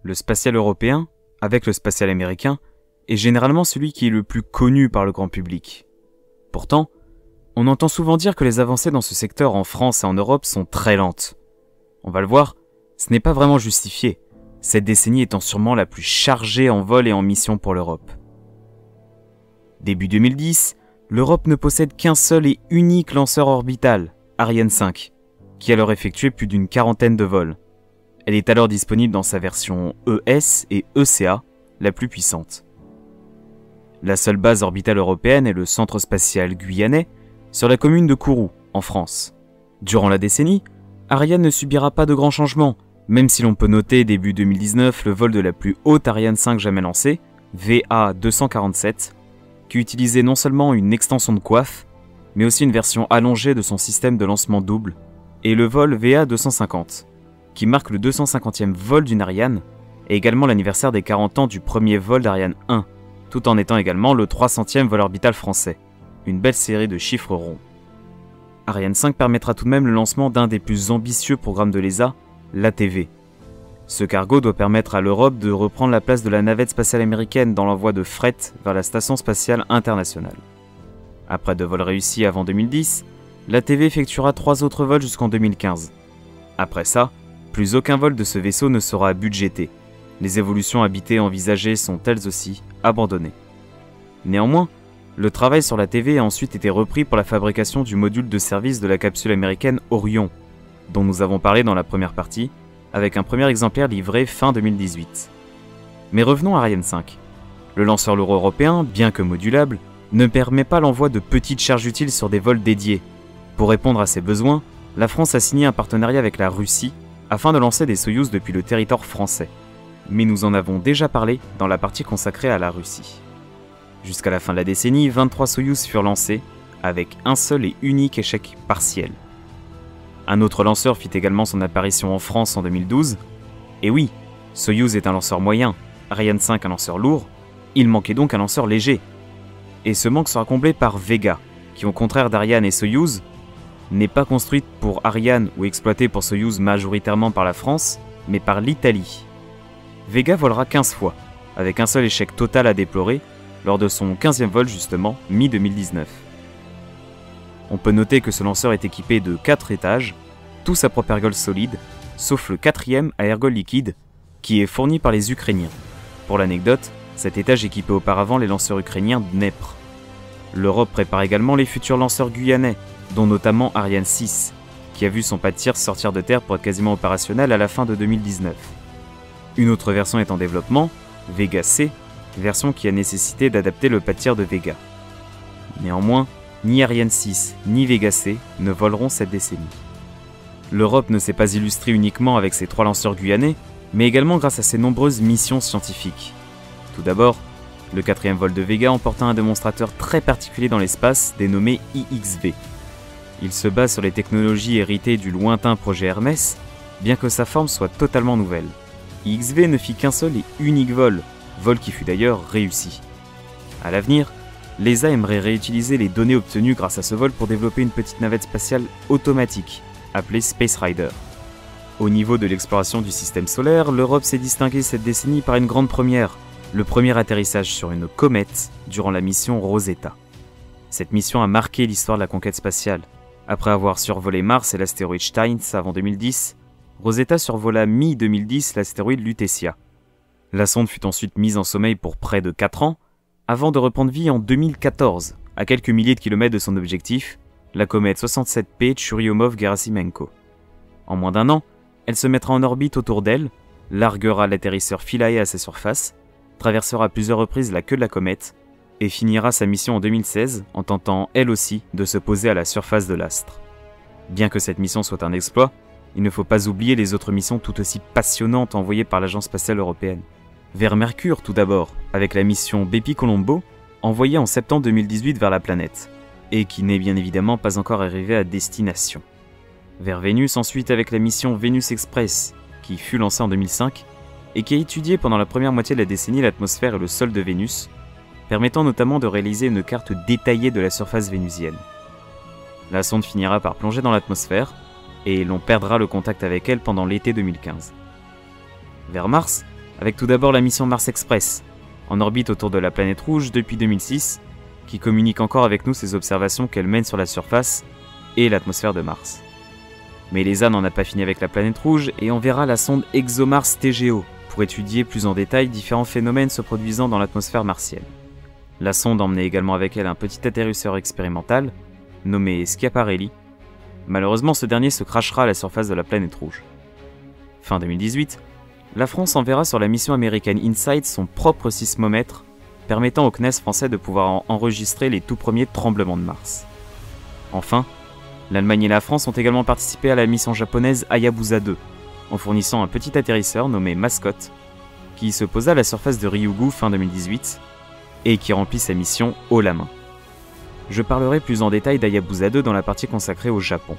Le spatial européen, avec le spatial américain, est généralement celui qui est le plus connu par le grand public. Pourtant, on entend souvent dire que les avancées dans ce secteur en France et en Europe sont très lentes. On va le voir, ce n'est pas vraiment justifié, cette décennie étant sûrement la plus chargée en vol et en mission pour l'Europe. Début 2010, l'Europe ne possède qu'un seul et unique lanceur orbital, Ariane 5, qui a alors effectué plus d'une quarantaine de vols. Elle est alors disponible dans sa version ES et ECA, la plus puissante. La seule base orbitale européenne est le centre spatial guyanais, sur la commune de Kourou, en France. Durant la décennie, Ariane ne subira pas de grands changements, même si l'on peut noter début 2019 le vol de la plus haute Ariane 5 jamais lancée, VA247, qui utilisait non seulement une extension de coiffe, mais aussi une version allongée de son système de lancement double, et le vol VA250, qui marque le 250e vol d'une Ariane, et également l'anniversaire des 40 ans du premier vol d'Ariane 1, tout en étant également le 300e vol orbital français. Une belle série de chiffres ronds. Ariane 5 permettra tout de même le lancement d'un des plus ambitieux programmes de l'ESA, l'ATV. Ce cargo doit permettre à l'Europe de reprendre la place de la navette spatiale américaine dans l'envoi de fret vers la Station spatiale internationale. Après 2 vols réussis avant 2010, l'ATV effectuera 3 autres vols jusqu'en 2015. Après ça, plus aucun vol de ce vaisseau ne sera budgété. Les évolutions habitées envisagées sont elles aussi abandonnées. Néanmoins, le travail sur la TV a ensuite été repris pour la fabrication du module de service de la capsule américaine Orion, dont nous avons parlé dans la première partie, avec un premier exemplaire livré fin 2018. Mais revenons à Ariane 5. Le lanceur lourd européen, bien que modulable, ne permet pas l'envoi de petites charges utiles sur des vols dédiés. Pour répondre à ses besoins, la France a signé un partenariat avec la Russie afin de lancer des Soyouz depuis le territoire français. Mais nous en avons déjà parlé dans la partie consacrée à la Russie. Jusqu'à la fin de la décennie, 23 Soyouz furent lancés, avec un seul et unique échec partiel. Un autre lanceur fit également son apparition en France en 2012. Et oui, Soyouz est un lanceur moyen, Ariane 5 un lanceur lourd, il manquait donc un lanceur léger. Et ce manque sera comblé par Vega, qui au contraire d'Ariane et Soyouz, n'est pas construite pour Ariane ou exploitée pour Soyouz majoritairement par la France, mais par l'Italie. Vega volera 15 fois, avec un seul échec total à déplorer, lors de son 15e vol justement, mi-2019. On peut noter que ce lanceur est équipé de 4 étages, tous à propergol solide, sauf le 4e à ergol liquide, qui est fourni par les Ukrainiens. Pour l'anecdote, cet étage équipait auparavant les lanceurs ukrainiens Dnepr. L'Europe prépare également les futurs lanceurs guyanais, dont notamment Ariane 6, qui a vu son pas de tir sortir de terre pour être quasiment opérationnel à la fin de 2019. Une autre version est en développement, Vega C, version qui a nécessité d'adapter le pas de tir de Vega. Néanmoins, ni Ariane 6 ni Vega C ne voleront cette décennie. L'Europe ne s'est pas illustrée uniquement avec ses 3 lanceurs guyanais, mais également grâce à ses nombreuses missions scientifiques. Tout d'abord, le 4e vol de Vega emporta un démonstrateur très particulier dans l'espace dénommé IXV. Il se base sur les technologies héritées du lointain projet Hermès, bien que sa forme soit totalement nouvelle. IXV ne fit qu'un seul et unique vol qui fut d'ailleurs réussi. A l'avenir, l'ESA aimerait réutiliser les données obtenues grâce à ce vol pour développer une petite navette spatiale automatique, appelée Space Rider. Au niveau de l'exploration du système solaire, l'Europe s'est distinguée cette décennie par une grande première, le premier atterrissage sur une comète durant la mission Rosetta. Cette mission a marqué l'histoire de la conquête spatiale. Après avoir survolé Mars et l'astéroïde Steins avant 2010, Rosetta survola mi-2010 l'astéroïde Lutetia. La sonde fut ensuite mise en sommeil pour près de 4 ans, avant de reprendre vie en 2014, à quelques milliers de kilomètres de son objectif, la comète 67P Churyumov-Gerasimenko. En moins d'1 an, elle se mettra en orbite autour d'elle, larguera l'atterrisseur Philae à sa surface, traversera à plusieurs reprises la queue de la comète, et finira sa mission en 2016 en tentant elle aussi de se poser à la surface de l'astre. Bien que cette mission soit un exploit, il ne faut pas oublier les autres missions tout aussi passionnantes envoyées par l'Agence spatiale européenne. Vers Mercure tout d'abord, avec la mission Bepi-Colombo, envoyée en septembre 2018 vers la planète, et qui n'est bien évidemment pas encore arrivée à destination. Vers Vénus ensuite avec la mission Vénus Express, qui fut lancée en 2005, et qui a étudié pendant la première moitié de la décennie l'atmosphère et le sol de Vénus, permettant notamment de réaliser une carte détaillée de la surface vénusienne. La sonde finira par plonger dans l'atmosphère, et l'on perdra le contact avec elle pendant l'été 2015. Vers Mars, avec tout d'abord la mission Mars Express, en orbite autour de la planète rouge depuis 2006, qui communique encore avec nous ses observations qu'elle mène sur la surface et l'atmosphère de Mars. Mais l'ESA n'en a pas fini avec la planète rouge et enverra la sonde ExoMars TGO pour étudier plus en détail différents phénomènes se produisant dans l'atmosphère martienne. La sonde emmenait également avec elle un petit atterrisseur expérimental, nommé Schiaparelli. Malheureusement, ce dernier se crachera à la surface de la planète rouge. Fin 2018, la France enverra sur la mission américaine InSight son propre sismomètre, permettant au CNES français de pouvoir enregistrer les tout premiers tremblements de Mars. Enfin, l'Allemagne et la France ont également participé à la mission japonaise Hayabusa 2, en fournissant un petit atterrisseur nommé Mascot, qui se posa à la surface de Ryugu fin 2018, et qui remplit sa mission haut la main. Je parlerai plus en détail d'Hayabusa 2 dans la partie consacrée au Japon.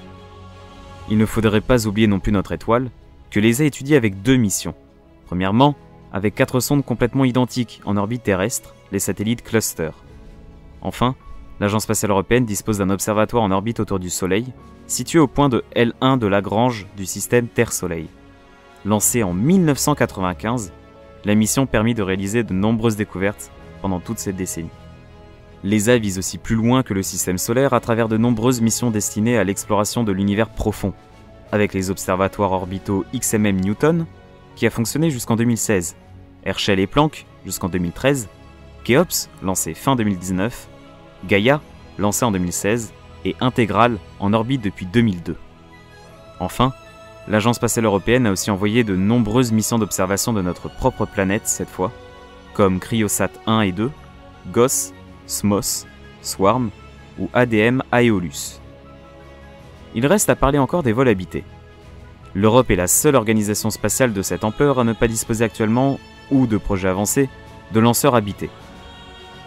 Il ne faudrait pas oublier non plus notre étoile, que l'ESA étudie avec 2 missions. Premièrement, avec 4 sondes complètement identiques en orbite terrestre, les satellites Cluster. Enfin, l'Agence spatiale européenne dispose d'un observatoire en orbite autour du Soleil, situé au point de L1 de Lagrange du système Terre-Soleil. Lancée en 1995, la mission permit de réaliser de nombreuses découvertes pendant toute cette décennie. L'ESA vise aussi plus loin que le système solaire à travers de nombreuses missions destinées à l'exploration de l'univers profond, avec les observatoires orbitaux XMM Newton, qui a fonctionné jusqu'en 2016, Herschel et Planck jusqu'en 2013, Kéops, lancé fin 2019, Gaia, lancé en 2016, et Integral, en orbite depuis 2002. Enfin, l'Agence spatiale européenne a aussi envoyé de nombreuses missions d'observation de notre propre planète cette fois, comme Cryosat 1 et 2, GOS, SMOS, Swarm ou ADM Aeolus. Il reste à parler encore des vols habités. L'Europe est la seule organisation spatiale de cette ampleur à ne pas disposer actuellement, ou de projets avancés, de lanceurs habités.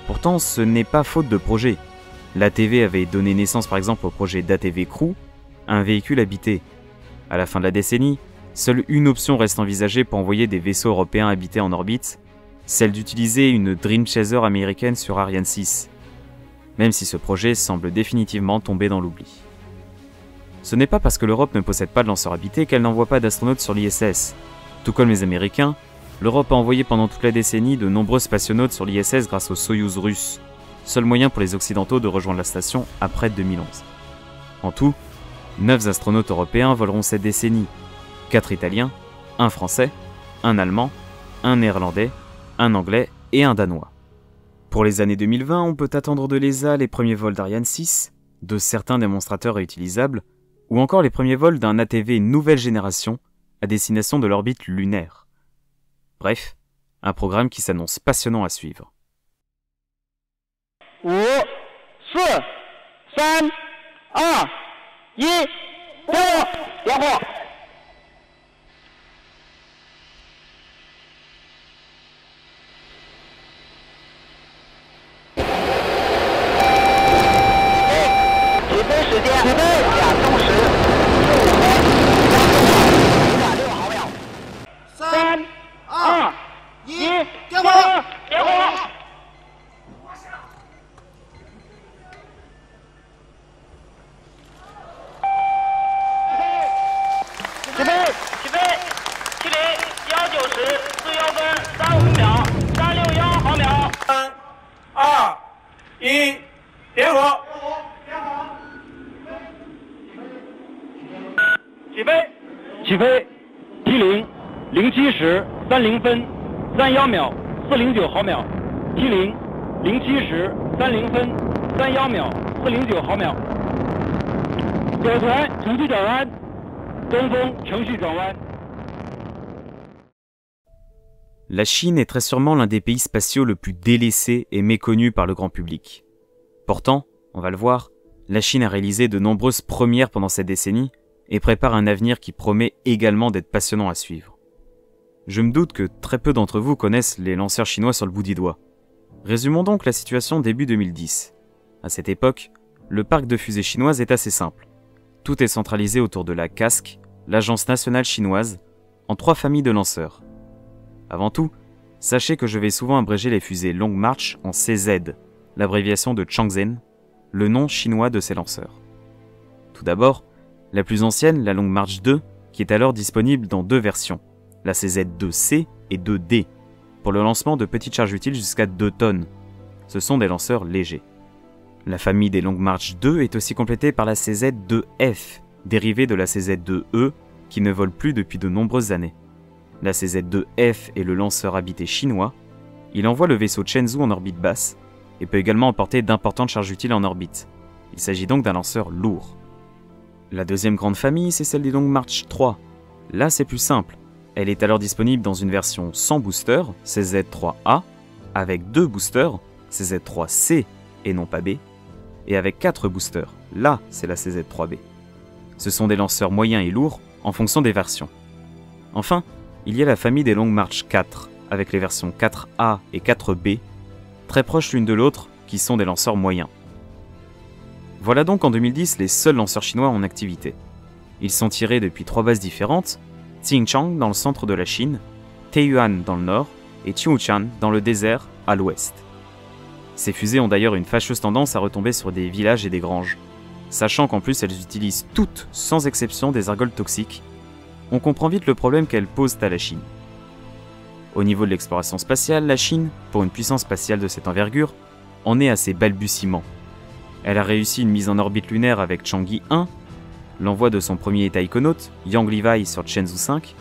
Pourtant, ce n'est pas faute de projets. L'ATV avait donné naissance par exemple au projet d'ATV Crew, un véhicule habité. À la fin de la décennie, seule une option reste envisagée pour envoyer des vaisseaux européens habités en orbite, celle d'utiliser une Dream Chaser américaine sur Ariane 6, même si ce projet semble définitivement tomber dans l'oubli. Ce n'est pas parce que l'Europe ne possède pas de lanceur habité qu'elle n'envoie pas d'astronautes sur l'ISS. Tout comme les Américains, l'Europe a envoyé pendant toute la décennie de nombreux spationautes sur l'ISS grâce au Soyouz russe, seul moyen pour les Occidentaux de rejoindre la station après 2011. En tout, 9 astronautes européens voleront cette décennie, 4 Italiens, 1 Français, 1 Allemand, 1 Néerlandais, 1 Anglais et 1 Danois. Pour les années 2020, on peut attendre de l'ESA les premiers vols d'Ariane 6, de certains démonstrateurs réutilisables, ou encore les premiers vols d'un ATV nouvelle génération à destination de l'orbite lunaire. Bref, un programme qui s'annonce passionnant à suivre. 5, 4, 3, 2, 1, 点火！起飞时间2小时15分，0.6毫秒。3、2、1，点火！点火！起飞，70、190、41分35秒，361毫秒。3、2、1，点火！起飞，T0、07时30分31秒409毫秒，T0、07时30分31秒409毫秒。表团程序转弯，东风程序转弯。La Chine est très sûrement l'un des pays spatiaux le plus délaissé et méconnu par le grand public. Pourtant, on va le voir, la Chine a réalisé de nombreuses premières pendant cette décennie et prépare un avenir qui promet également d'être passionnant à suivre. Je me doute que très peu d'entre vous connaissent les lanceurs chinois sur le bout des doigts. Résumons donc la situation début 2010. À cette époque, le parc de fusées chinoises est assez simple. Tout est centralisé autour de la CASC, l'Agence nationale chinoise, en 3 familles de lanceurs. Avant tout, sachez que je vais souvent abréger les fusées Long March en CZ, l'abréviation de Changzhen, le nom chinois de ces lanceurs. Tout d'abord, la plus ancienne, la Long March 2, qui est alors disponible dans 2 versions, la CZ-2C et 2D, pour le lancement de petites charges utiles jusqu'à 2 tonnes. Ce sont des lanceurs légers. La famille des Long March 2 est aussi complétée par la CZ-2F, dérivée de la CZ-2E, qui ne vole plus depuis de nombreuses années. La CZ-2F est le lanceur habité chinois. Il envoie le vaisseau Chenzhou en orbite basse et peut également emporter d'importantes charges utiles en orbite. Il s'agit donc d'un lanceur lourd. La deuxième grande famille, c'est celle des Long March 3. Là, c'est plus simple. Elle est alors disponible dans une version sans booster, CZ-3A, avec 2 boosters, CZ-3C et non pas B, et avec 4 boosters. Là, c'est la CZ-3B. Ce sont des lanceurs moyens et lourds en fonction des versions. Enfin, il y a la famille des Long March 4, avec les versions 4A et 4B, très proches l'une de l'autre, qui sont des lanceurs moyens. Voilà donc en 2010 les seuls lanceurs chinois en activité. Ils sont tirés depuis 3 bases différentes, Xinjiang dans le centre de la Chine, Taiyuan dans le nord et Qiuquan dans le désert à l'ouest. Ces fusées ont d'ailleurs une fâcheuse tendance à retomber sur des villages et des granges. Sachant qu'en plus elles utilisent toutes, sans exception, des ergols toxiques, on comprend vite le problème qu'elles posent à la Chine. Au niveau de l'exploration spatiale, la Chine, pour une puissance spatiale de cette envergure, en est à ses balbutiements. Elle a réussi une mise en orbite lunaire avec Chang'e 1, l'envoi de son premier taïkonaute, Yang Liwei sur Shenzhou 5,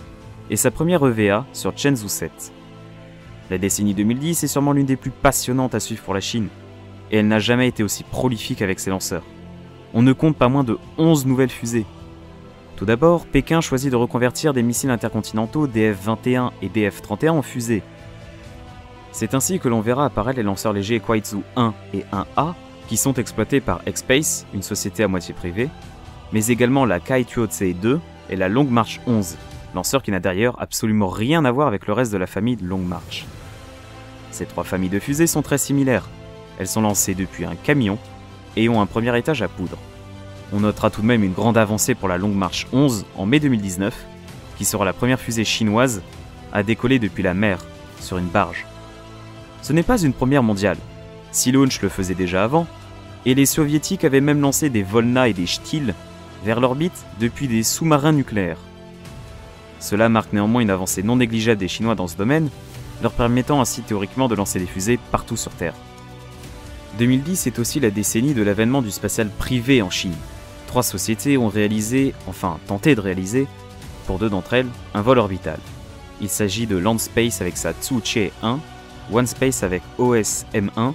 et sa première EVA sur Shenzhou 7. La décennie 2010 est sûrement l'une des plus passionnantes à suivre pour la Chine, et elle n'a jamais été aussi prolifique avec ses lanceurs. On ne compte pas moins de 11 nouvelles fusées. Tout d'abord, Pékin choisit de reconvertir des missiles intercontinentaux DF-21 et DF-31 en fusées. C'est ainsi que l'on verra apparaître les lanceurs légers Kuaizhou 1 et 1A, qui sont exploités par X-Space, une société à moitié privée, mais également la Kai-Tuo-Tse 2 et la Long March 11, lanceur qui n'a d'ailleurs absolument rien à voir avec le reste de la famille de Long March. Ces 3 familles de fusées sont très similaires. Elles sont lancées depuis un camion et ont un premier étage à poudre. On notera tout de même une grande avancée pour la Long March 11 en mai 2019, qui sera la première fusée chinoise à décoller depuis la mer, sur une barge. Ce n'est pas une première mondiale. Sea Launch le faisait déjà avant, et les soviétiques avaient même lancé des Volna et des Shtil vers l'orbite depuis des sous-marins nucléaires. Cela marque néanmoins une avancée non négligeable des Chinois dans ce domaine, leur permettant ainsi théoriquement de lancer des fusées partout sur Terre. 2010 est aussi la décennie de l'avènement du spatial privé en Chine. 3 sociétés ont réalisé, enfin tenté de réaliser, pour 2 d'entre elles, un vol orbital. Il s'agit de Landspace avec sa Tsuche 1, OneSpace avec OS M1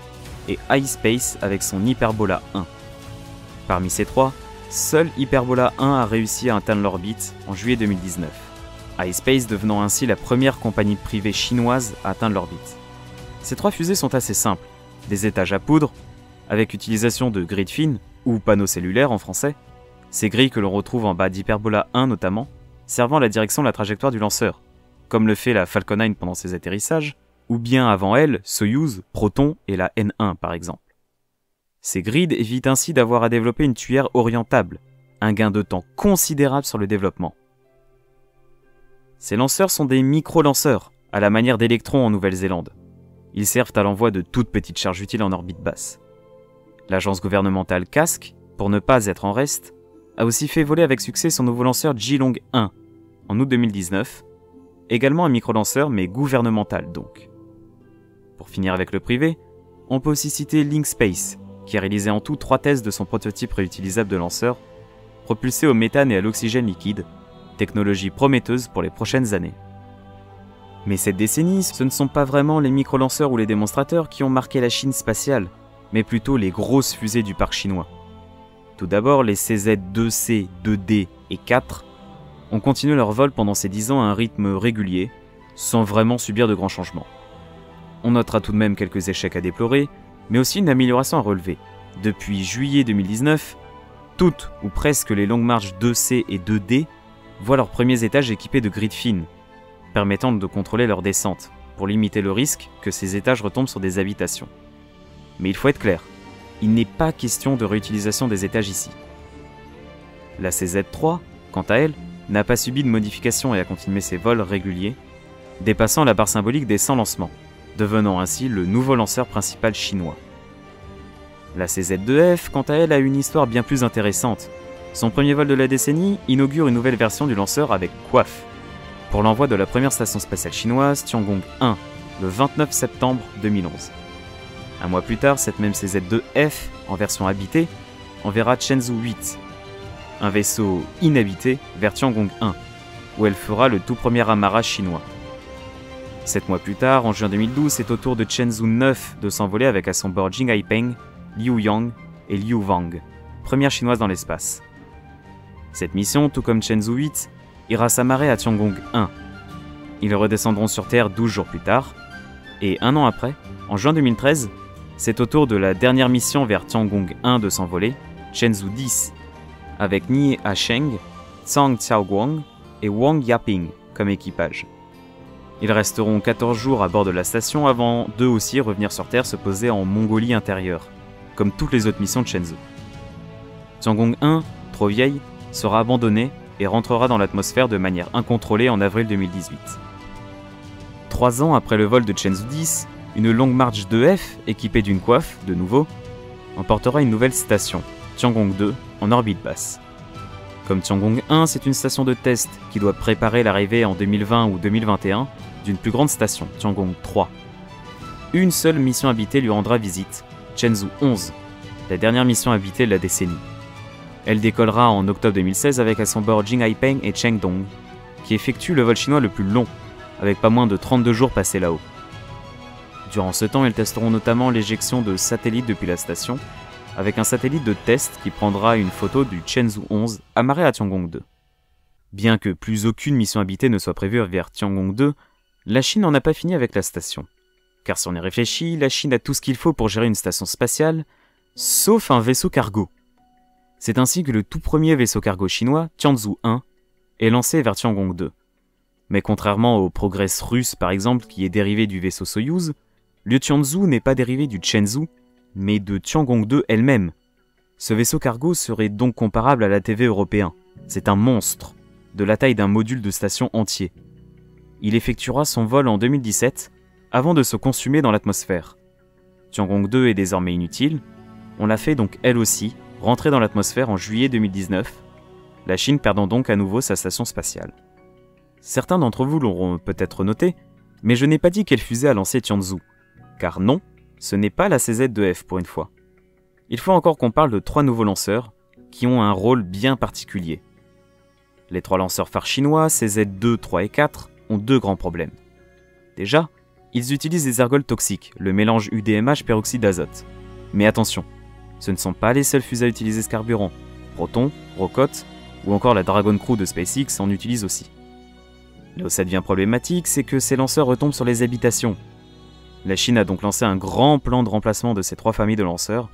et iSpace avec son Hyperbola 1. Parmi ces 3, seul Hyperbola 1 a réussi à atteindre l'orbite en juillet 2019, iSpace devenant ainsi la première compagnie privée chinoise à atteindre l'orbite. Ces 3 fusées sont assez simples, des étages à poudre, avec utilisation de grilles fines, ou panneaux cellulaires en français, ces grilles que l'on retrouve en bas d'Hyperbola 1 notamment, servant à la direction de la trajectoire du lanceur, comme le fait la Falcon 9 pendant ses atterrissages, ou bien avant elle, Soyuz, Proton et la N1 par exemple. Ces grids évitent ainsi d'avoir à développer une tuyère orientable, un gain de temps considérable sur le développement. Ces lanceurs sont des micro-lanceurs, à la manière d'Electron en Nouvelle-Zélande. Ils servent à l'envoi de toutes petites charges utiles en orbite basse. L'agence gouvernementale CASC, pour ne pas être en reste, a aussi fait voler avec succès son nouveau lanceur Jilong 1 en août 2019, également un micro-lanceur mais gouvernemental donc. Pour finir avec le privé, on peut aussi citer LinkSpace, qui a réalisé en tout 3 tests de son prototype réutilisable de lanceur, propulsé au méthane et à l'oxygène liquide, technologie prometteuse pour les prochaines années. Mais cette décennie, ce ne sont pas vraiment les micro-lanceurs ou les démonstrateurs qui ont marqué la Chine spatiale, mais plutôt les grosses fusées du parc chinois. Tout d'abord, les CZ-2C, 2D et 4 ont continué leur vol pendant ces 10 ans à un rythme régulier, sans vraiment subir de grands changements. On notera tout de même quelques échecs à déplorer, mais aussi une amélioration à relever. Depuis juillet 2019, toutes ou presque les Long March 2C et 2D voient leurs premiers étages équipés de grilles fines, permettant de contrôler leur descente, pour limiter le risque que ces étages retombent sur des habitations. Mais il faut être clair, il n'est pas question de réutilisation des étages ici. La CZ-3, quant à elle, n'a pas subi de modification et a continué ses vols réguliers, dépassant la barre symbolique des 100 lancements, devenant ainsi le nouveau lanceur principal chinois. La CZ-2F, quant à elle, a une histoire bien plus intéressante. Son premier vol de la décennie inaugure une nouvelle version du lanceur avec coiffe. pour l'envoi de la première station spatiale chinoise Tiangong 1 le 29 septembre 2011. Un mois plus tard, cette même CZ-2F, en version habitée, enverra Chenzhou 8, un vaisseau inhabité vers Tiangong 1, où elle fera le tout premier amarrage chinois. 7 mois plus tard, en juin 2012, c'est au tour de Chenzhou 9 de s'envoler avec à son bord Jing Haipeng, Liu Yang et Liu Wang, première chinoise dans l'espace. Cette mission, tout comme Chenzhou 8, ira s'amarrer à Tiangong 1. Ils redescendront sur Terre 12 jours plus tard, et un an après, en juin 2013, c'est au tour de la dernière mission vers Tiangong 1 de s'envoler, Chenzhou 10, avec Ni Hasheng, Zhang Xiaoguang et Wang Yaping comme équipage. Ils resteront 14 jours à bord de la station avant d'eux aussi revenir sur Terre se poser en Mongolie intérieure, comme toutes les autres missions de Shenzhou. Tiangong 1, trop vieille, sera abandonnée et rentrera dans l'atmosphère de manière incontrôlée en avril 2018. 3 ans après le vol de Chenzhou 10, une Long March 2F, équipée d'une coiffe, de nouveau, emportera une nouvelle station, Tiangong 2, en orbite basse. Comme Tiangong 1, c'est une station de test qui doit préparer l'arrivée en 2020 ou 2021 d'une plus grande station, Tiangong 3. Une seule mission habitée lui rendra visite, Chenzhou 11, la dernière mission habitée de la décennie. Elle décollera en octobre 2016 avec à son bord Jing Haipeng et Cheng Dong, qui effectuent le vol chinois le plus long, avec pas moins de 32 jours passés là-haut. Durant ce temps, ils testeront notamment l'éjection de satellites depuis la station, avec un satellite de test qui prendra une photo du Chenzhou 11 amarré à Tiangong 2. Bien que plus aucune mission habitée ne soit prévue vers Tiangong 2, la Chine n'en a pas fini avec la station. Car si on y réfléchit, la Chine a tout ce qu'il faut pour gérer une station spatiale, sauf un vaisseau cargo. C'est ainsi que le tout premier vaisseau cargo chinois, Tianzhou 1, est lancé vers Tiangong 2. Mais contrairement au Progress russe par exemple qui est dérivé du vaisseau Soyouz, le Tianzhou n'est pas dérivé du Chenzhou, mais de Tiangong 2 elle-même. Ce vaisseau cargo serait donc comparable à l'ATV européen. C'est un monstre, de la taille d'un module de station entier. Il effectuera son vol en 2017, avant de se consumer dans l'atmosphère. Tiangong 2 est désormais inutile, on l'a fait donc elle aussi, rentrer dans l'atmosphère en juillet 2019, la Chine perdant donc à nouveau sa station spatiale. Certains d'entre vous l'auront peut-être noté, mais je n'ai pas dit quelle fusée a lancé Tianzhou, car non, ce n'est pas la CZ-2F pour une fois. Il faut encore qu'on parle de 3 nouveaux lanceurs, qui ont un rôle bien particulier. Les 3 lanceurs phares chinois, CZ-2, 3 et 4, ont 2 grands problèmes. Déjà, ils utilisent des ergols toxiques, le mélange UDMH peroxyde d'azote. Mais attention, ce ne sont pas les seuls fusées à utiliser ce carburant. Proton, Rocket ou encore la Dragon Crew de SpaceX en utilisent aussi. Là où ça devient problématique, c'est que ces lanceurs retombent sur les habitations. La Chine a donc lancé un grand plan de remplacement de ces 3 familles de lanceurs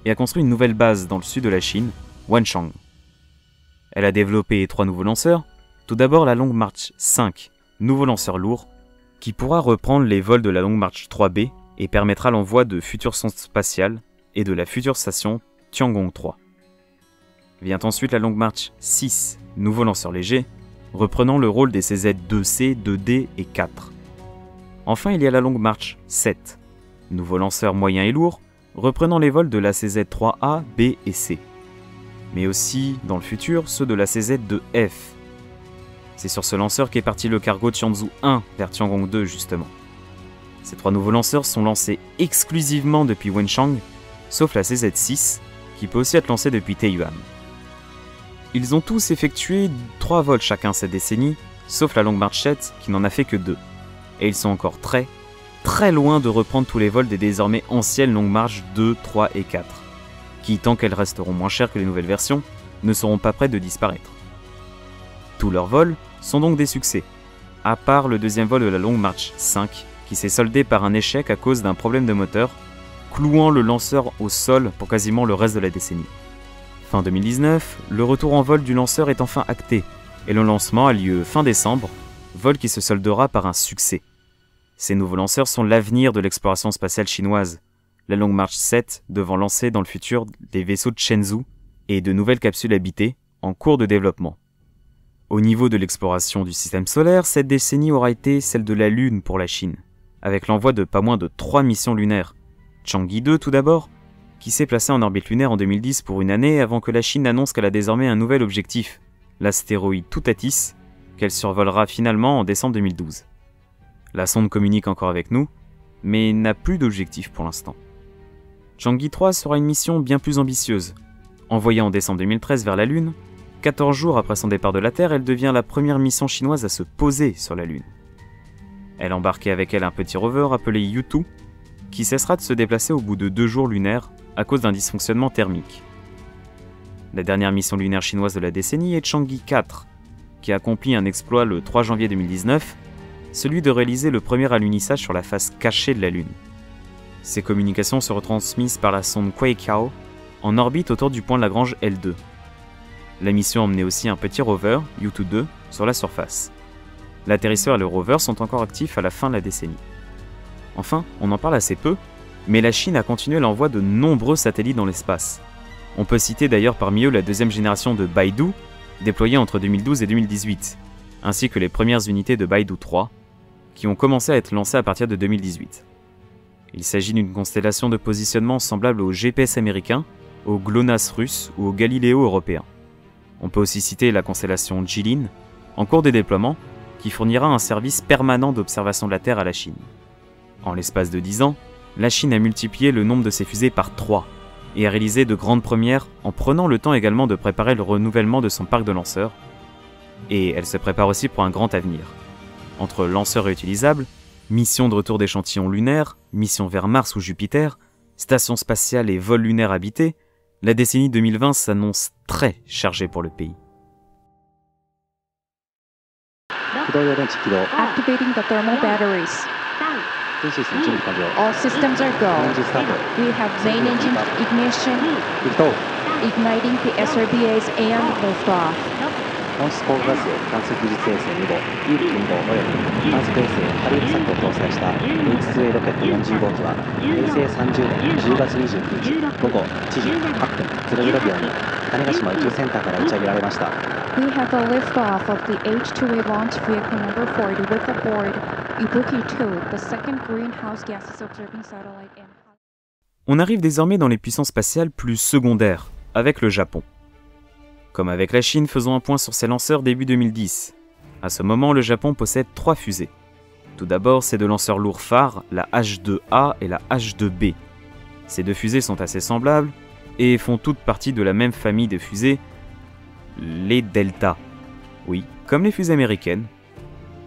et a construit une nouvelle base dans le sud de la Chine, Wanchang. Elle a développé 3 nouveaux lanceurs, tout d'abord la Long March 5, nouveau lanceur lourd, qui pourra reprendre les vols de la Long March 3B et permettra l'envoi de futures sondes spatiales et de la future station Tiangong 3. Vient ensuite la Long March 6, nouveau lanceur léger, reprenant le rôle des CZ-2C, 2D et 4. Enfin, il y a la Long March 7, nouveau lanceur moyen et lourd, reprenant les vols de la CZ-3A, B et C. Mais aussi, dans le futur, ceux de la CZ-2F. C'est sur ce lanceur qu'est parti le cargo Tianzhou 1 vers Tiangong 2 justement. Ces 3 nouveaux lanceurs sont lancés exclusivement depuis Wenchang, sauf la CZ-6, qui peut aussi être lancée depuis Taiyuan. Ils ont tous effectué 3 vols chacun cette décennie, sauf la Long March 7 qui n'en a fait que 2. Et ils sont encore très loin de reprendre tous les vols des désormais anciennes Long March 2, 3 et 4, qui, tant qu'elles resteront moins chères que les nouvelles versions, ne seront pas prêtes de disparaître. Tous leurs vols sont donc des succès, à part le deuxième vol de la Long March 5, qui s'est soldé par un échec à cause d'un problème de moteur, clouant le lanceur au sol pour quasiment le reste de la décennie. Fin 2019, le retour en vol du lanceur est enfin acté, et le lancement a lieu fin décembre, vol qui se soldera par un succès. Ces nouveaux lanceurs sont l'avenir de l'exploration spatiale chinoise, la Long March 7 devant lancer dans le futur des vaisseaux de Shenzhou et de nouvelles capsules habitées en cours de développement. Au niveau de l'exploration du système solaire, cette décennie aura été celle de la Lune pour la Chine, avec l'envoi de pas moins de 3 missions lunaires. Chang'e 2 tout d'abord, qui s'est placé en orbite lunaire en 2010 pour une année avant que la Chine annonce qu'elle a désormais un nouvel objectif, l'astéroïde Toutatis, qu'elle survolera finalement en décembre 2012. La sonde communique encore avec nous, mais n'a plus d'objectif pour l'instant. Chang'e 3 sera une mission bien plus ambitieuse. Envoyée en décembre 2013 vers la Lune, 14 jours après son départ de la Terre, elle devient la première mission chinoise à se poser sur la Lune. Elle embarquait avec elle un petit rover appelé Yutu, qui cessera de se déplacer au bout de 2 jours lunaires à cause d'un dysfonctionnement thermique. La dernière mission lunaire chinoise de la décennie est Chang'e 4, qui accomplit un exploit le 3 janvier 2019, celui de réaliser le premier alunissage sur la face cachée de la Lune. Ces communications seront transmises par la sonde Kueikao en orbite autour du point de Lagrange L2. La mission emmenait aussi un petit rover, Yutu 2, sur la surface. L'atterrisseur et le rover sont encore actifs à la fin de la décennie. Enfin, on en parle assez peu, mais la Chine a continué l'envoi de nombreux satellites dans l'espace. On peut citer d'ailleurs parmi eux la deuxième génération de Baidu, déployée entre 2012 et 2018, ainsi que les premières unités de Baidu 3, qui ont commencé à être lancées à partir de 2018. Il s'agit d'une constellation de positionnement semblable au GPS américain, au GLONASS russe ou au Galileo européen. On peut aussi citer la constellation Jilin, en cours de déploiement, qui fournira un service permanent d'observation de la Terre à la Chine. En l'espace de 10 ans, la Chine a multiplié le nombre de ses fusées par 3 et a réalisé de grandes premières en prenant le temps également de préparer le renouvellement de son parc de lanceurs. Et elle se prépare aussi pour un grand avenir. Entre lanceurs réutilisables, missions de retour d'échantillons lunaires, missions vers Mars ou Jupiter, stations spatiales et vols lunaires habités, la décennie 2020 s'annonce très chargée pour le pays. Activating the thermal batteries. All systems are go. We have main engine ignition, igniting the SRBAs and liftoff. 温室効果ガス観測技術衛星2号、有機2号および観測衛星ハリウッドサットを搭載した H2A ロケット40号機は平成30年10月29日午後1時8分00秒に種子島宇宙センターから打ち上げられました。We have a liftoff of the H2A launch vehicle number 40 with aboard Ibuki 2, the second greenhouse gases observing satellite. On arrive désormais dans les puissances spatiales plus secondaires, avec le Japon. Comme avec la Chine, faisons un point sur ses lanceurs début 2010. À ce moment, le Japon possède 3 fusées. Tout d'abord, ses 2 lanceurs lourds phares, la H2A et la H2B. Ces 2 fusées sont assez semblables et font toutes partie de la même famille de fusées, les Delta. Oui, comme les fusées américaines.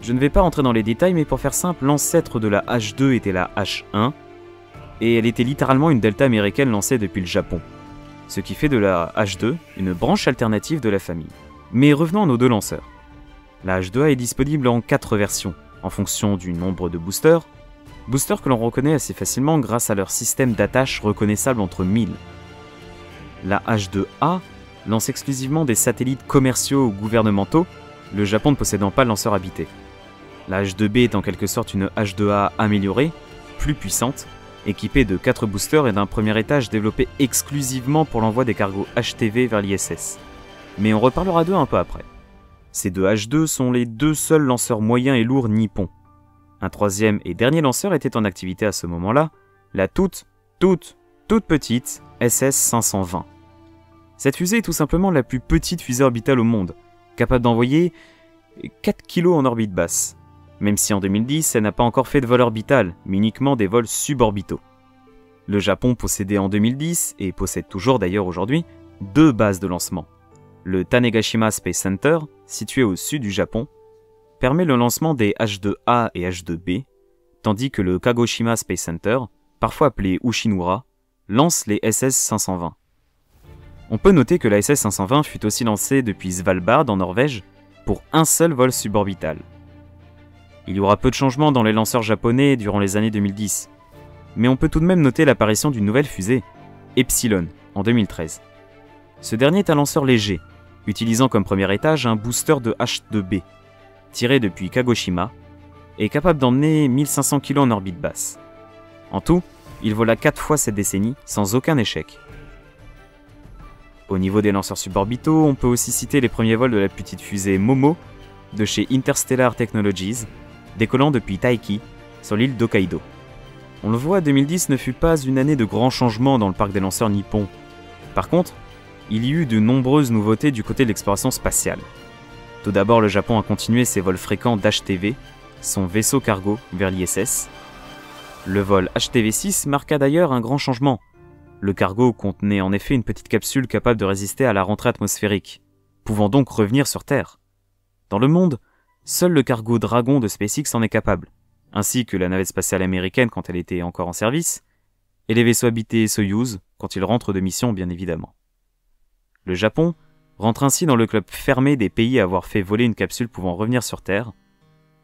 Je ne vais pas rentrer dans les détails, mais pour faire simple, l'ancêtre de la H2 était la H1, et elle était littéralement une Delta américaine lancée depuis le Japon. Ce qui fait de la H2 une branche alternative de la famille. Mais revenons à nos 2 lanceurs. La H2A est disponible en 4 versions, en fonction du nombre de boosters que l'on reconnaît assez facilement grâce à leur système d'attache reconnaissable entre 1000. La H2A lance exclusivement des satellites commerciaux ou gouvernementaux, le Japon ne possédant pas de lanceur habité. La H2B est en quelque sorte une H2A améliorée, plus puissante, équipée de 4 boosters et d'un premier étage développé exclusivement pour l'envoi des cargos HTV vers l'ISS. Mais on reparlera d'eux un peu après. Ces 2 H2 sont les 2 seuls lanceurs moyens et lourds nippons. Un troisième et dernier lanceur était en activité à ce moment-là, la toute petite SS-520. Cette fusée est tout simplement la plus petite fusée orbitale au monde, capable d'envoyer 4 kg en orbite basse. Même si en 2010, elle n'a pas encore fait de vol orbital, mais uniquement des vols suborbitaux. Le Japon possédait en 2010, et possède toujours d'ailleurs aujourd'hui, 2 bases de lancement. Le Tanegashima Space Center, situé au sud du Japon, permet le lancement des H2A et H2B, tandis que le Kagoshima Space Center, parfois appelé Ushinura, lance les SS-520. On peut noter que la SS-520 fut aussi lancée depuis Svalbard en Norvège pour un seul vol suborbital. Il y aura peu de changements dans les lanceurs japonais durant les années 2010, mais on peut tout de même noter l'apparition d'une nouvelle fusée, Epsilon, en 2013. Ce dernier est un lanceur léger, utilisant comme premier étage un booster de H2B, tiré depuis Kagoshima, et capable d'emmener 1500 kg en orbite basse. En tout, il vola 4 fois cette décennie, sans aucun échec. Au niveau des lanceurs suborbitaux, on peut aussi citer les premiers vols de la petite fusée Momo, de chez Interstellar Technologies, décollant depuis Taiki, sur l'île d'Hokkaido. On le voit, 2010 ne fut pas une année de grands changements dans le parc des lanceurs nippons. Par contre, il y eut de nombreuses nouveautés du côté de l'exploration spatiale. Tout d'abord, le Japon a continué ses vols fréquents d'HTV, son vaisseau cargo vers l'ISS. Le vol HTV-6 marqua d'ailleurs un grand changement. Le cargo contenait en effet une petite capsule capable de résister à la rentrée atmosphérique, pouvant donc revenir sur Terre. Dans le monde, seul le cargo Dragon de SpaceX en est capable, ainsi que la navette spatiale américaine quand elle était encore en service, et les vaisseaux habités Soyuz quand ils rentrent de mission bien évidemment. Le Japon rentre ainsi dans le club fermé des pays à avoir fait voler une capsule pouvant revenir sur Terre,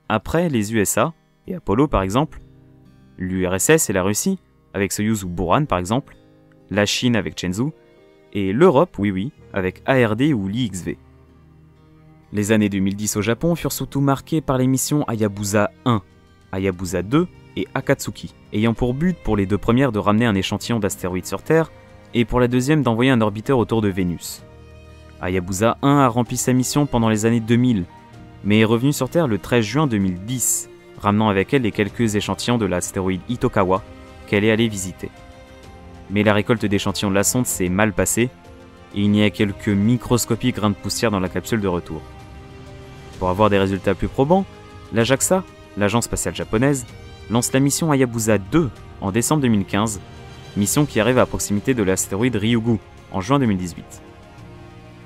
après les USA et Apollo par exemple, l'URSS et la Russie avec Soyuz ou Buran par exemple, la Chine avec Shenzhou, et l'Europe, oui, avec ARD ou l'IXV. Les années 2010 au Japon furent surtout marquées par les missions Hayabusa 1, Hayabusa 2 et Akatsuki, ayant pour but pour les deux premières de ramener un échantillon d'astéroïdes sur Terre, et pour la deuxième d'envoyer un orbiteur autour de Vénus. Hayabusa 1 a rempli sa mission pendant les années 2000, mais est revenu sur Terre le 13 juin 2010, ramenant avec elle les quelques échantillons de l'astéroïde Itokawa qu'elle est allée visiter. Mais la récolte d'échantillons de la sonde s'est mal passée, et il n'y a quelques microscopiques grains de poussière dans la capsule de retour. Pour avoir des résultats plus probants, la JAXA, l'agence spatiale japonaise, lance la mission Hayabusa 2 en décembre 2015, mission qui arrive à proximité de l'astéroïde Ryugu en juin 2018.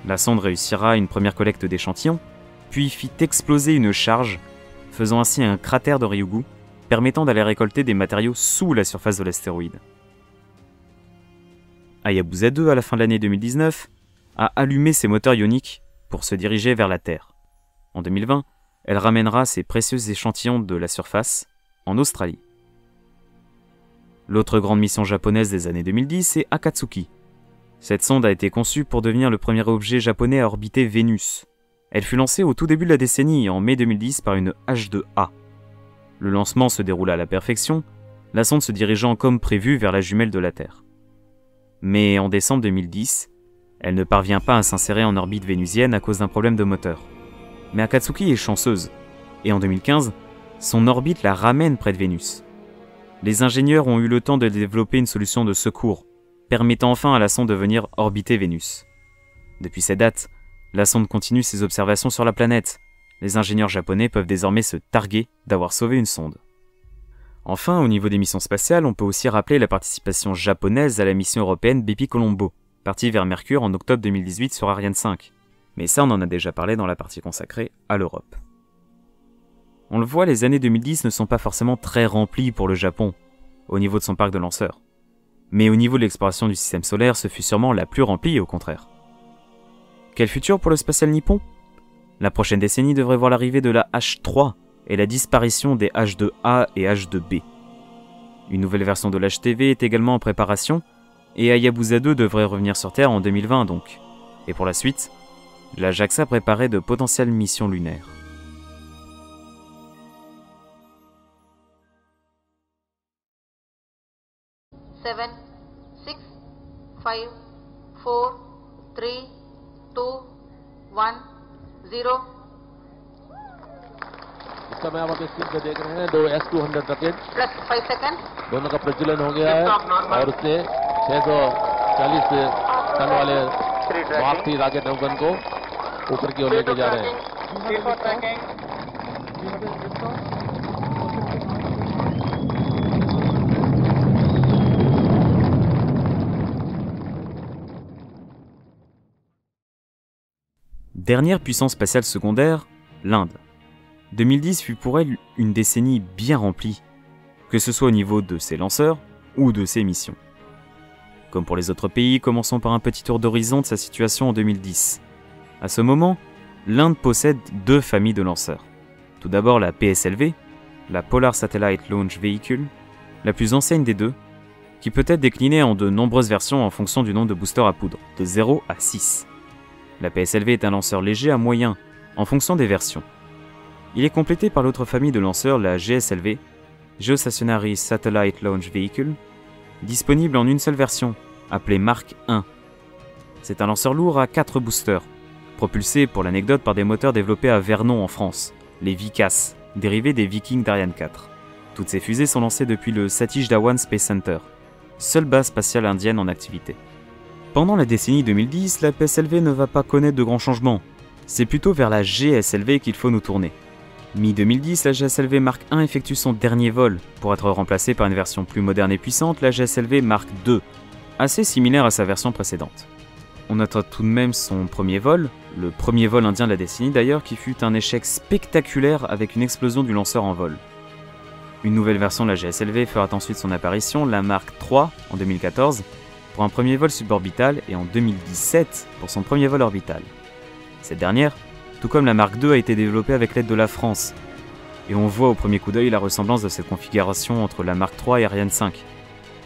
La sonde réussira une première collecte d'échantillons, puis fit exploser une charge, faisant ainsi un cratère de Ryugu, permettant d'aller récolter des matériaux sous la surface de l'astéroïde. Hayabusa 2, à la fin de l'année 2019, a allumé ses moteurs ioniques pour se diriger vers la Terre. En 2020, elle ramènera ses précieux échantillons de la surface en Australie. L'autre grande mission japonaise des années 2010 est Akatsuki. Cette sonde a été conçue pour devenir le premier objet japonais à orbiter Vénus. Elle fut lancée au tout début de la décennie, en mai 2010, par une H2A. Le lancement se déroula à la perfection, la sonde se dirigeant comme prévu vers la jumelle de la Terre. Mais en décembre 2010, elle ne parvient pas à s'insérer en orbite vénusienne à cause d'un problème de moteur. Mais Akatsuki est chanceuse, et en 2015, son orbite la ramène près de Vénus. Les ingénieurs ont eu le temps de développer une solution de secours, permettant enfin à la sonde de venir orbiter Vénus. Depuis cette date, la sonde continue ses observations sur la planète. Les ingénieurs japonais peuvent désormais se targuer d'avoir sauvé une sonde. Enfin, au niveau des missions spatiales, on peut aussi rappeler la participation japonaise à la mission européenne Bepi-Colombo, partie vers Mercure en octobre 2018 sur Ariane 5. Mais ça, on en a déjà parlé dans la partie consacrée à l'Europe. On le voit, les années 2010 ne sont pas forcément très remplies pour le Japon, au niveau de son parc de lanceurs. Mais au niveau de l'exploration du système solaire, ce fut sûrement la plus remplie, au contraire. Quel futur pour le spatial nippon ? La prochaine décennie devrait voir l'arrivée de la H3 et la disparition des H2A et H2B. Une nouvelle version de l'HTV est également en préparation, et Hayabusa 2 devrait revenir sur Terre en 2020 donc. Et pour la suite, la JAXA préparait de potentielles missions lunaires. Seven, 6, 5, 4, 3, 2, 1, 0. इस समय आप अपनी स्क्रीन पर देख रहे हैं 2 S-200 rocket Plus 5 seconds. दोनों का प्रज्वलन हो गया है और उससे 640 टन वाले मार्क 3 रॉकेट नौगन को ऊपर की ओर लेके जा रहे हैं। Dernière puissance spatiale secondaire, l'Inde. 2010 fut pour elle une décennie bien remplie, que ce soit au niveau de ses lanceurs ou de ses missions. Comme pour les autres pays, commençons par un petit tour d'horizon de sa situation en 2010. À ce moment, l'Inde possède 2 familles de lanceurs. Tout d'abord la PSLV, la Polar Satellite Launch Vehicle, la plus ancienne des deux, qui peut être déclinée en de nombreuses versions en fonction du nombre de boosters à poudre, de 0 à 6. La PSLV est un lanceur léger à moyen, en fonction des versions. Il est complété par l'autre famille de lanceurs, la GSLV, Geostationary Satellite Launch Vehicle, disponible en une seule version, appelée Mark 1. C'est un lanceur lourd à 4 boosters, propulsé pour l'anecdote par des moteurs développés à Vernon en France, les Vikas, dérivés des Vikings d'Ariane 4. Toutes ces fusées sont lancées depuis le Satish Dhawan Space Center, seule base spatiale indienne en activité. Pendant la décennie 2010, la PSLV ne va pas connaître de grands changements. c'est plutôt vers la GSLV qu'il faut nous tourner. Mi-2010, la GSLV Mark I effectue son dernier vol, pour être remplacée par une version plus moderne et puissante, la GSLV Mark II, assez similaire à sa version précédente. On notera tout de même son premier vol, le premier vol indien de la décennie d'ailleurs, qui fut un échec spectaculaire avec une explosion du lanceur en vol. Une nouvelle version de la GSLV fera ensuite son apparition, la Mark III, en 2014, pour un premier vol suborbital et en 2017 pour son premier vol orbital. Cette dernière, tout comme la Mark II, a été développée avec l'aide de la France. Et on voit au premier coup d'œil la ressemblance de cette configuration entre la Mark III et Ariane 5.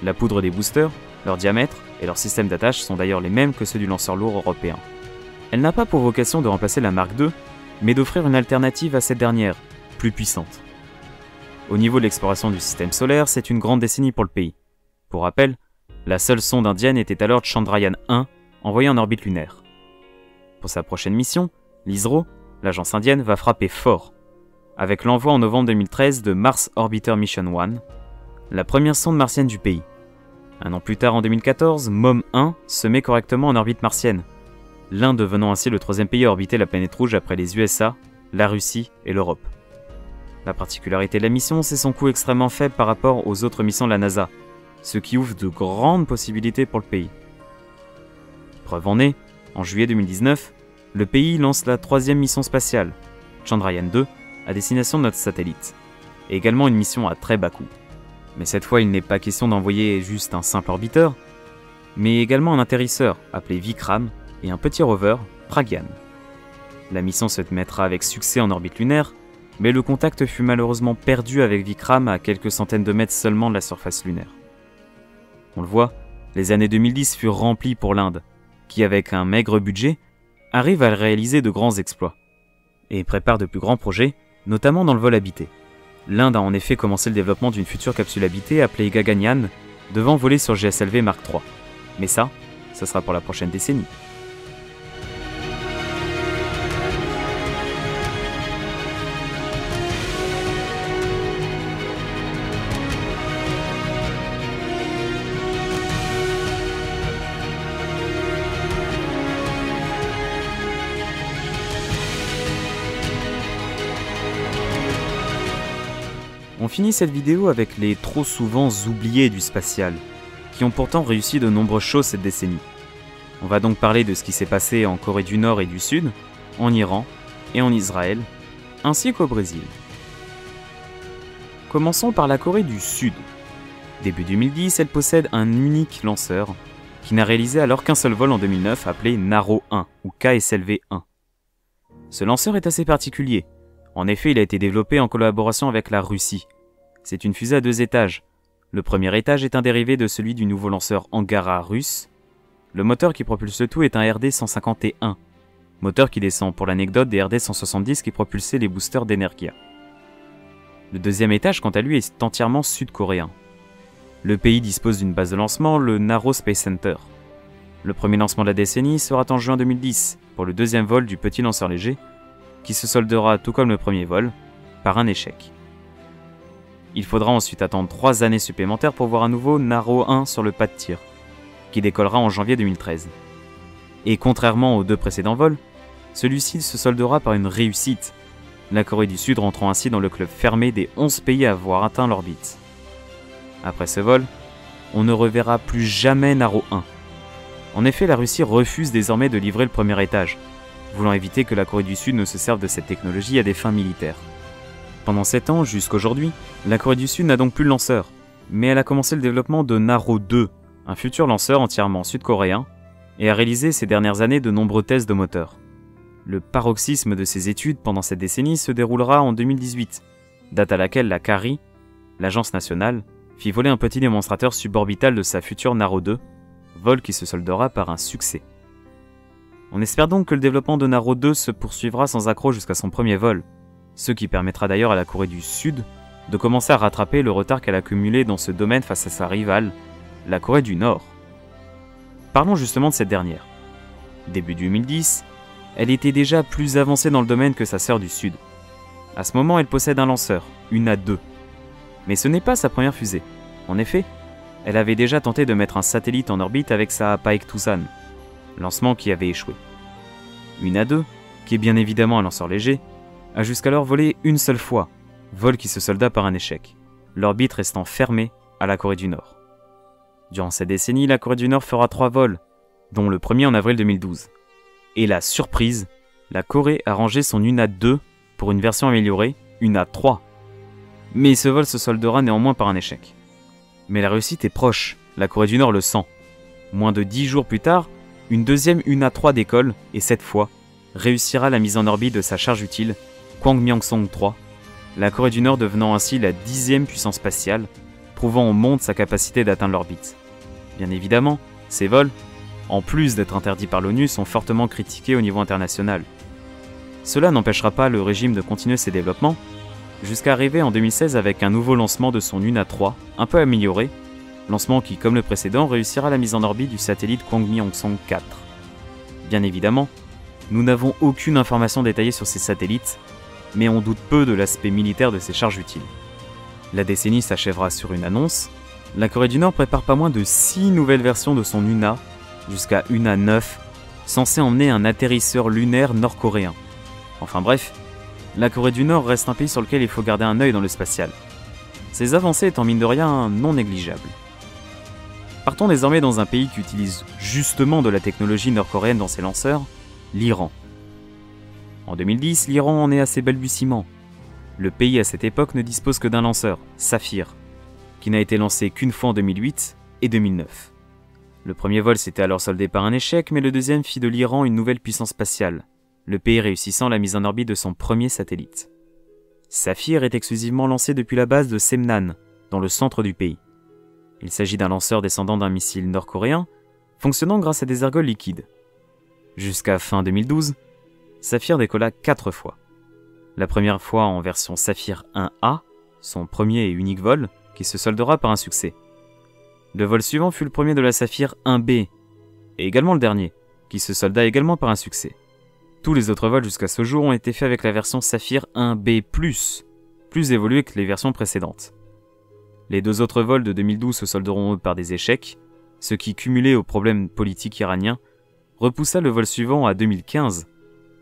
La poudre des boosters, leur diamètre et leur système d'attache sont d'ailleurs les mêmes que ceux du lanceur lourd européen. Elle n'a pas pour vocation de remplacer la Mark II, mais d'offrir une alternative à cette dernière, plus puissante. Au niveau de l'exploration du système solaire, c'est une grande décennie pour le pays. Pour rappel, la seule sonde indienne était alors Chandrayaan 1, envoyée en orbite lunaire. Pour sa prochaine mission, l'ISRO, l'agence indienne, va frapper fort, avec l'envoi en novembre 2013 de Mars Orbiter Mission 1, la première sonde martienne du pays. Un an plus tard, en 2014, MOM 1 se met correctement en orbite martienne, l'Inde devenant ainsi le troisième pays à orbiter la planète rouge après les USA, la Russie et l'Europe. La particularité de la mission, c'est son coût extrêmement faible par rapport aux autres missions de la NASA, ce qui ouvre de grandes possibilités pour le pays. Preuve en est, en juillet 2019, le pays lance la troisième mission spatiale, Chandrayaan 2, à destination de notre satellite, et également une mission à très bas coût. Mais cette fois, il n'est pas question d'envoyer juste un simple orbiteur, mais également un atterrisseur, appelé Vikram, et un petit rover, Pragyan. La mission se mettra avec succès en orbite lunaire, mais le contact fut malheureusement perdu avec Vikram à quelques centaines de mètres seulement de la surface lunaire. On le voit, les années 2010 furent remplies pour l'Inde, qui avec un maigre budget, arrive à réaliser de grands exploits, et prépare de plus grands projets, notamment dans le vol habité. L'Inde a en effet commencé le développement d'une future capsule habitée appelée Gaganyaan, devant voler sur GSLV Mark III. Mais ça sera pour la prochaine décennie. On finit cette vidéo avec les trop souvent oubliés du spatial, qui ont pourtant réussi de nombreuses choses cette décennie. On va donc parler de ce qui s'est passé en Corée du Nord et du Sud, en Iran et en Israël, ainsi qu'au Brésil. Commençons par la Corée du Sud. Début 2010, elle possède un unique lanceur, qui n'a réalisé alors qu'un seul vol en 2009 appelé Naro-1 ou KSLV-1. Ce lanceur est assez particulier. En effet, il a été développé en collaboration avec la Russie. C'est une fusée à 2 étages. Le premier étage est un dérivé de celui du nouveau lanceur Angara russe. Le moteur qui propulse le tout est un RD-151, moteur qui descend pour l'anecdote des RD-170 qui propulsaient les boosters d'Energia. Le deuxième étage, quant à lui, est entièrement sud-coréen. Le pays dispose d'une base de lancement, le Naro Space Center. Le premier lancement de la décennie sera en juin 2010, pour le deuxième vol du petit lanceur léger, qui se soldera, tout comme le premier vol, par un échec. Il faudra ensuite attendre 3 années supplémentaires pour voir à nouveau Naro 1 sur le pas de tir, qui décollera en janvier 2013. Et contrairement aux 2 précédents vols, celui-ci se soldera par une réussite, la Corée du Sud rentrant ainsi dans le club fermé des 11 pays à avoir atteint l'orbite. Après ce vol, on ne reverra plus jamais Naro 1. En effet, la Russie refuse désormais de livrer le premier étage, voulant éviter que la Corée du Sud ne se serve de cette technologie à des fins militaires. Pendant 7 ans, jusqu'aujourd'hui, la Corée du Sud n'a donc plus de lanceur, mais elle a commencé le développement de Naro 2, un futur lanceur entièrement sud-coréen, et a réalisé ces dernières années de nombreux tests de moteur. Le paroxysme de ses études pendant cette décennie se déroulera en 2018, date à laquelle la CARI, l'agence nationale, fit voler un petit démonstrateur suborbital de sa future Naro 2, vol qui se soldera par un succès. On espère donc que le développement de Naro 2 se poursuivra sans accroc jusqu'à son premier vol, ce qui permettra d'ailleurs à la Corée du Sud de commencer à rattraper le retard qu'elle a accumulé dans ce domaine face à sa rivale, la Corée du Nord. Parlons justement de cette dernière. Début 2010, elle était déjà plus avancée dans le domaine que sa sœur du Sud. À ce moment, elle possède un lanceur, une A2. Mais ce n'est pas sa première fusée. En effet, elle avait déjà tenté de mettre un satellite en orbite avec sa Paektusan, lancement qui avait échoué. Une A2, qui est bien évidemment un lanceur léger, a jusqu'alors volé une seule fois, vol qui se solda par un échec, l'orbite restant fermée à la Corée du Nord. Durant cette décennie, la Corée du Nord fera 3 vols, dont le premier en avril 2012. Et la surprise, la Corée a rangé son UNA-2 pour une version améliorée, UNA-3. Mais ce vol se soldera néanmoins par un échec. Mais la réussite est proche, la Corée du Nord le sent. Moins de 10 jours plus tard, une deuxième UNA-3 décolle et cette fois, réussira la mise en orbite de sa charge utile, Kwangmyongsong-3, la Corée du Nord devenant ainsi la 10e puissance spatiale, prouvant au monde sa capacité d'atteindre l'orbite. Bien évidemment, ces vols, en plus d'être interdits par l'ONU, sont fortement critiqués au niveau international. Cela n'empêchera pas le régime de continuer ses développements, jusqu'à arriver en 2016 avec un nouveau lancement de son UNA-3, un peu amélioré, lancement qui, comme le précédent, réussira la mise en orbite du satellite Kwangmyongsong-4. Bien évidemment, nous n'avons aucune information détaillée sur ces satellites, mais on doute peu de l'aspect militaire de ces charges utiles. La décennie s'achèvera sur une annonce. La Corée du Nord prépare pas moins de 6 nouvelles versions de son UNA, jusqu'à UNA 9, censé emmener un atterrisseur lunaire nord-coréen. Enfin bref, la Corée du Nord reste un pays sur lequel il faut garder un œil dans le spatial. Ces avancées étant mine de rien non négligeables. Partons désormais dans un pays qui utilise justement de la technologie nord-coréenne dans ses lanceurs, l'Iran. En 2010, l'Iran en est à ses balbutiements. Le pays à cette époque ne dispose que d'un lanceur, Saphir, qui n'a été lancé qu'une fois en 2008 et 2009. Le premier vol s'était alors soldé par un échec, mais le deuxième fit de l'Iran une nouvelle puissance spatiale, le pays réussissant la mise en orbite de son premier satellite. Saphir est exclusivement lancé depuis la base de Semnan, dans le centre du pays. Il s'agit d'un lanceur descendant d'un missile nord-coréen, fonctionnant grâce à des ergols liquides. Jusqu'à fin 2012, Saphir décolla 4 fois. La première fois en version Saphir 1A, son premier et unique vol, qui se soldera par un succès. Le vol suivant fut le premier de la Saphir 1B, et également le dernier, qui se solda également par un succès. Tous les autres vols jusqu'à ce jour ont été faits avec la version Saphir 1B+, plus évoluée que les versions précédentes. Les 2 autres vols de 2012 se solderont eux par des échecs, ce qui, cumulé aux problèmes politiques iraniens, repoussa le vol suivant à 2015,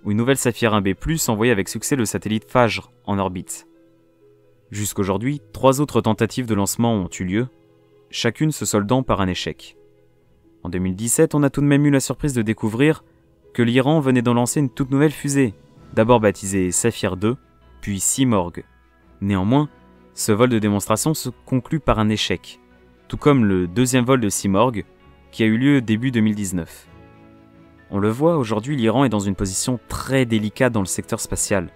où une nouvelle Saphir 1B+, envoyait avec succès le satellite Fajr en orbite. Jusqu'aujourd'hui, 3 autres tentatives de lancement ont eu lieu, chacune se soldant par un échec. En 2017, on a tout de même eu la surprise de découvrir que l'Iran venait d'en lancer une toute nouvelle fusée, d'abord baptisée Saphir 2, puis Simorgh. Néanmoins, ce vol de démonstration se conclut par un échec, tout comme le deuxième vol de Simorgh, qui a eu lieu début 2019. On le voit, aujourd'hui l'Iran est dans une position très délicate dans le secteur spatial,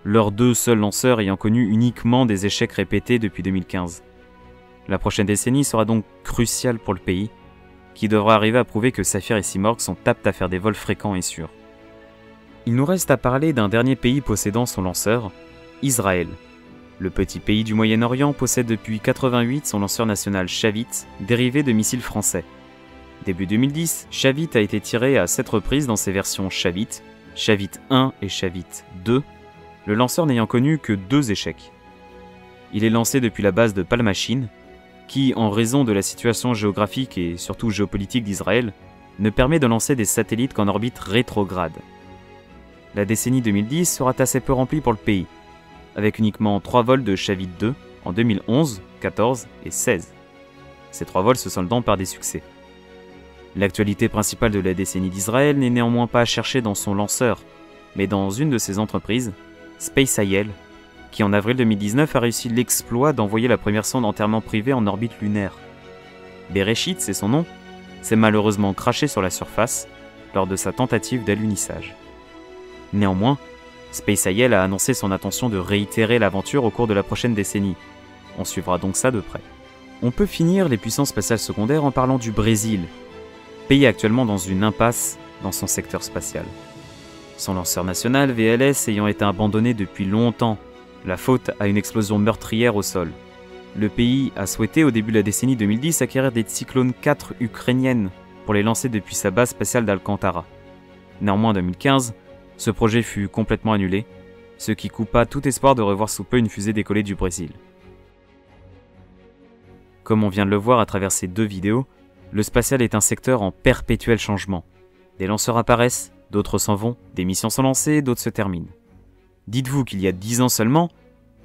leurs 2 seuls lanceurs ayant connu uniquement des échecs répétés depuis 2015. La prochaine décennie sera donc cruciale pour le pays, qui devra arriver à prouver que Saphir et Simorgh sont aptes à faire des vols fréquents et sûrs. Il nous reste à parler d'un dernier pays possédant son lanceur, Israël. Le petit pays du Moyen-Orient possède depuis 1988 son lanceur national Shavit, dérivé de missiles français. Début 2010, Shavit a été tiré à 7 reprises dans ses versions Shavit, Shavit 1 et Shavit 2, le lanceur n'ayant connu que 2 échecs. Il est lancé depuis la base de Palmachine, qui, en raison de la situation géographique et surtout géopolitique d'Israël, ne permet de lancer des satellites qu'en orbite rétrograde. La décennie 2010 sera assez peu remplie pour le pays, avec uniquement 3 vols de Shavit 2 en 2011, 14 et 16. Ces 3 vols se soldant par des succès. L'actualité principale de la décennie d'Israël n'est néanmoins pas à chercher dans son lanceur, mais dans une de ses entreprises, SpaceIL, qui en avril 2019 a réussi l'exploit d'envoyer la première sonde entièrement privée en orbite lunaire. Bereshit, c'est son nom, s'est malheureusement craché sur la surface lors de sa tentative d'alunissage. Néanmoins, SpaceIL a annoncé son intention de réitérer l'aventure au cours de la prochaine décennie. On suivra donc ça de près. On peut finir les puissances spatiales secondaires en parlant du Brésil, pays actuellement dans une impasse dans son secteur spatial. Son lanceur national, VLS, ayant été abandonné depuis longtemps, la faute à une explosion meurtrière au sol. Le pays a souhaité au début de la décennie 2010 acquérir des Cyclone 4 ukrainiennes pour les lancer depuis sa base spatiale d'Alcantara. Néanmoins en 2015, ce projet fut complètement annulé, ce qui coupa tout espoir de revoir sous peu une fusée décoller du Brésil. Comme on vient de le voir à travers ces 2 vidéos, le spatial est un secteur en perpétuel changement. Des lanceurs apparaissent, D'autres s'en vont, des missions sont lancées, d'autres se terminent. Dites-vous qu'il y a 10 ans seulement,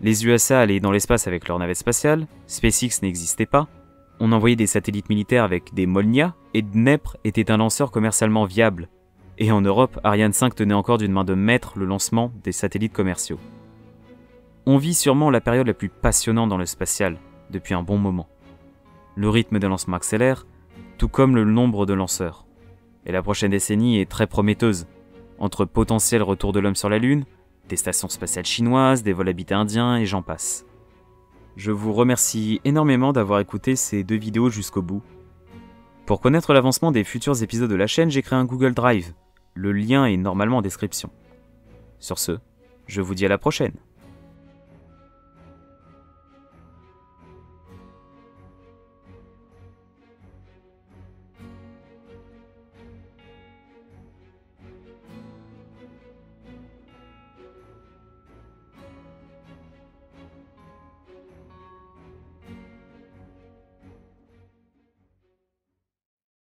les USA allaient dans l'espace avec leur navette spatiale, SpaceX n'existait pas, on envoyait des satellites militaires avec des Molniya, et Dnepr était un lanceur commercialement viable. Et en Europe, Ariane 5 tenait encore d'une main de maître le lancement des satellites commerciaux. On vit sûrement la période la plus passionnante dans le spatial, depuis un bon moment. Le rythme de lancement accélère, tout comme le nombre de lanceurs. Et la prochaine décennie est très prometteuse, entre potentiel retour de l'homme sur la Lune, des stations spatiales chinoises, des vols habités indiens et j'en passe. Je vous remercie énormément d'avoir écouté ces 2 vidéos jusqu'au bout. Pour connaître l'avancement des futurs épisodes de la chaîne, j'ai créé un Google Drive. Le lien est normalement en description. Sur ce, je vous dis à la prochaine.